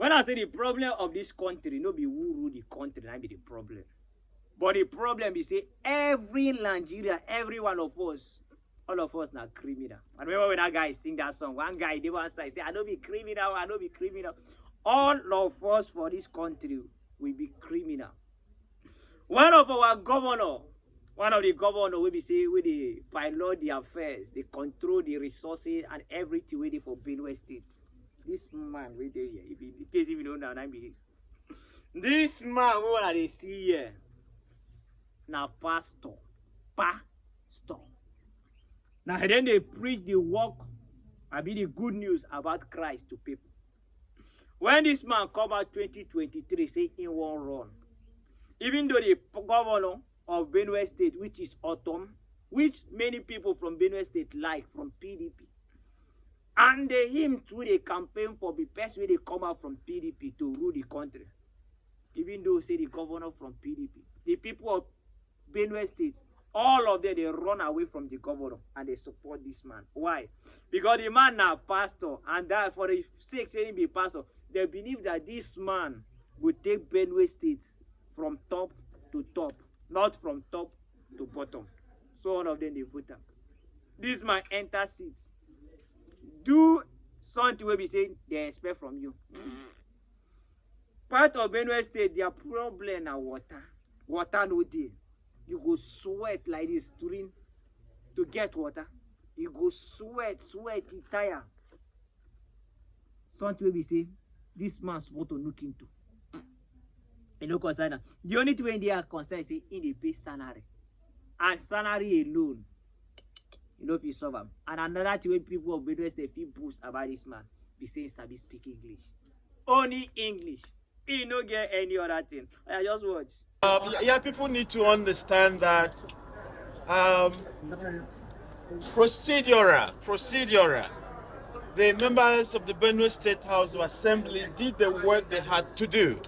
When I say the problem of this country, no be who rule the country, that be the problem. But the problem is say every Nigeria, every one of us, all of us na criminal. I remember when that guy sing that song, one guy dey one side say, I don't be criminal, I don't be criminal. All of us for this country will be criminal. One of our governor, one of the governor will be say we dey pilot the affairs, they control the resources and everything waiting for Benue State. This man right there, if in case if you don't know, I believe. This man what they see here, now pastor. Now then they preach the work, I mean the good news about Christ to people. When this man come out 2023, say he won't run. Even though the governor of Benue State, which is Autumn, which many people from Benue State like from PDP, and him too they campaign for the best way they come out from PDP to rule the country. Even though say the governor from PDP, the people of Benue State, all of them they run away from the governor and they support this man. Why? Because the man now pastor, and that for the sake saying be pastor, they believe that this man will take Benue State from top to top, not from top to bottom. So one of them they vote him. This man enter seats. Do something will be saying they expect from you. Part of Benue State, their problem now water. Water no day. You go sweat like this to get water. You go sweat, you tire. Something will be saying this man supposed to look into. You know, concern. The only thing they are concerned is in the pay salary. And salary alone. You know if you solve them. And another thing when people of Benue State feel boost about this man, be saying Sabi speak English. Only English. He no get any other thing. I just watch. Yeah, people need to understand that procedural. The members of the Benue State House of Assembly did the work they had to do.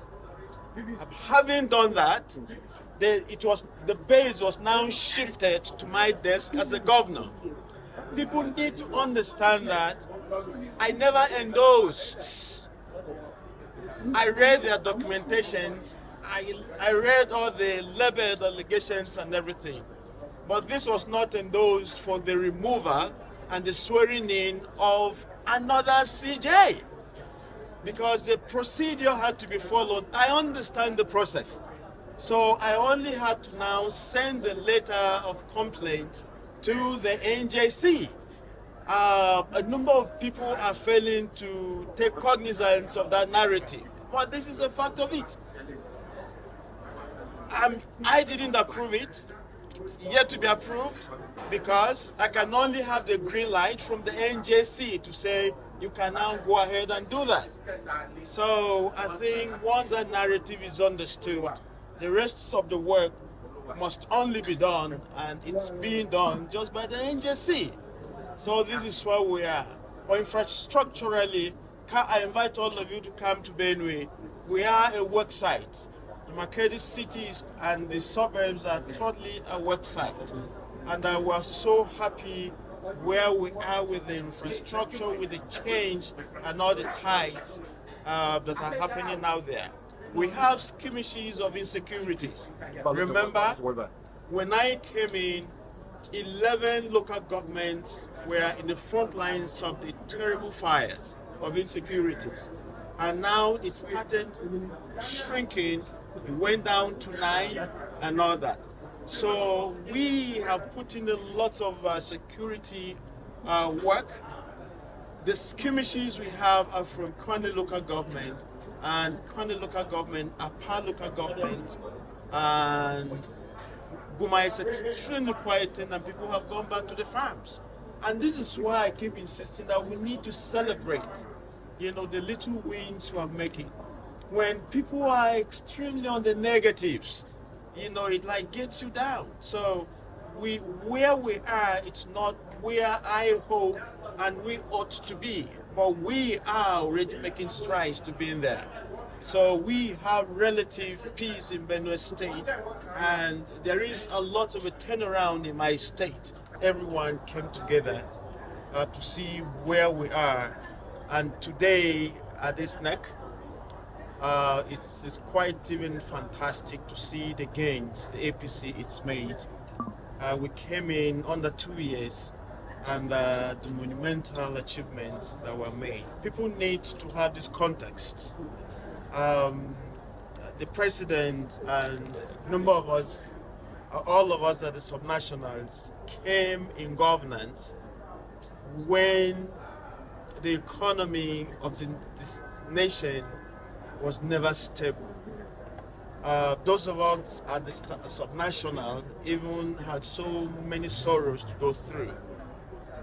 Having done that, the base was now shifted to my desk as a governor. People need to understand that I never endorsed. I read their documentations. I read all the labeled allegations and everything. But this was not endorsed for the removal and the swearing in of another CJ. Because the procedure had to be followed. I understand the process. So I only had to now send the letter of complaint to the NJC. A number of people are failing to take cognizance of that narrative. But this is a fact of it. I didn't approve it. It's yet to be approved because I can only have the green light from the NJC to say you can now go ahead and do that. So I think once that narrative is understood, the rest of the work must only be done, and it's being done just by the NJC. So this is where we are. But infrastructurally, I invite all of you to come to Benue. We are a work site. The Makedi cities and the suburbs are totally a work site. And we're so happy where we are with the infrastructure, with the change and all the tides that are happening out there. We have skirmishes of insecurities. Remember, when I came in, 11 local governments were in the front lines of the terrible fires of insecurities. And now it started shrinking, it went down to 9 and all that. So we have put in a lot of security work. The skirmishes we have are from Kwani local government, and Kwani local government, Apa local government, and Guma is extremely quiet, and people have gone back to the farms. And this is why I keep insisting that we need to celebrate, the little wins we are making. When people are extremely on the negatives, it like gets you down. So where we are, it's not where I hope and we ought to be, but we are already making strides to being there. So we have relative peace in Benue State, and there is a lot of a turnaround in my state. Everyone came together to see where we are, and today at this neck, It's quite even fantastic to see the gains the APC it's made. We came in under 2 years, and the monumental achievements that were made. People need to have this context. The president and a number of us, all of us at the subnationals, came in governance when the economy of this nation was never stable. Those of us at the subnational even had so many sorrows to go through.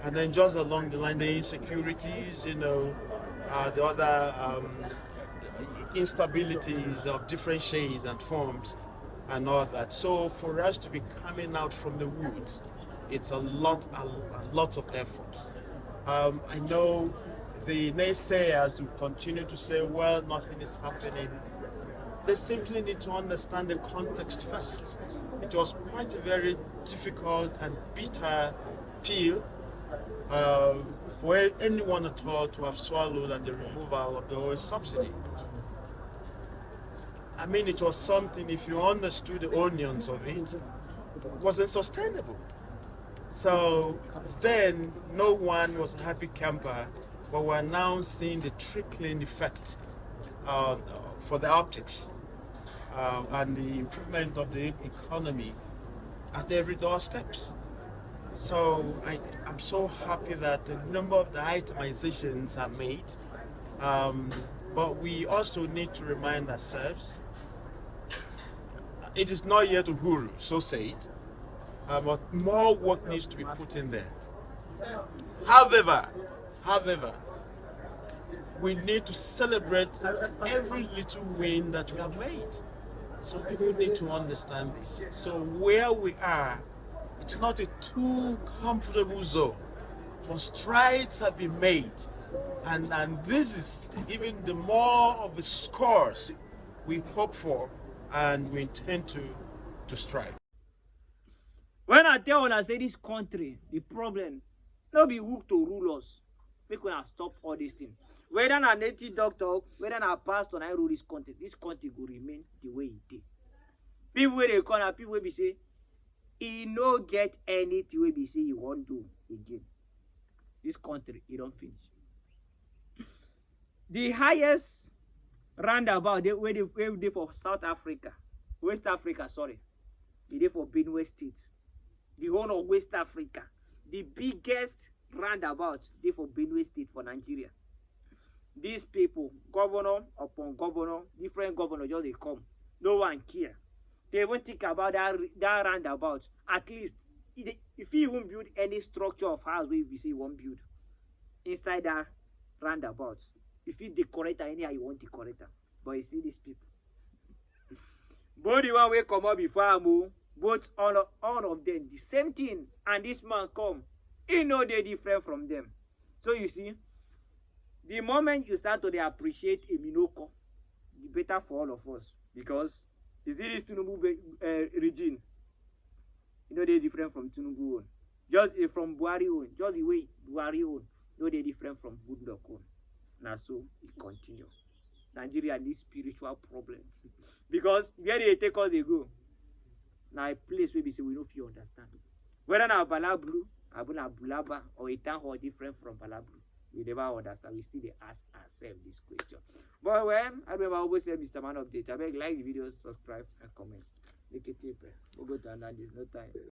And then just along the line, the insecurities, the other instabilities of different shades and forms and all that. So for us to be coming out from the woods, it's a lot of effort. I know the naysayers will continue to say, well, nothing is happening. They simply need to understand the context first. It was quite a very difficult and bitter pill for anyone at all to have swallowed, and the removal of the oil subsidy. I mean, it was something, if you understood the onions of it, wasn't sustainable. So then no one was a happy camper, but we're now seeing the trickling effect for the optics and the improvement of the economy at every doorsteps. So I'm so happy that a number of the itemizations are made, but we also need to remind ourselves it is not yet Uhuru, so say it, but more work needs to be put in there. However, we need to celebrate every little win that we have made. So people need to understand this. So where we are, it's not a too comfortable zone, but strides have been made. And this is even the more of the scores we hope for and we intend to strive. When I tell una say this country, the problem, no be who to rule us. Make una stop all these things. Whether na native doctor, whether na pastor, na rule this country will remain the way it is. People wey dey call na people wey be say, e no get anything wey be say e wan do again. This country, e don finish. The highest roundabout wey dey for South Africa, West Africa, sorry, e dey for Benue State. The whole of West Africa, the biggest roundabout dey for Benue State for Nigeria. These people, governor upon governor, different governors just dey come. No one care. They even think about that roundabout. At least, if you even build any structure of house where you say you won't build inside that roundabout, if you decorate anyhow you want decorate them. But you see these people. Both the one way come up before I move, both all of them the same thing, and this man come, he know they different from them. So you see, the moment you start to appreciate a Minoko, the better for all of us, because you see this Tinubu regime, you know they're different from Tinubu own, just from Buhari own, just the way Buhari own, you know they're different from Goodluck own. Now so it continue. Nigeria needs spiritual problem because where they take us they go. Now a place where we say we don't feel understand. Whether na Balablu, Abuna Bulaba, or a town hall different from Balablu, we never understand. We still ask ourselves this question. But when I remember I always say Mr. Man Update, I beg like the video, subscribe and comment. Make it tape. We'll go to another. There's no time.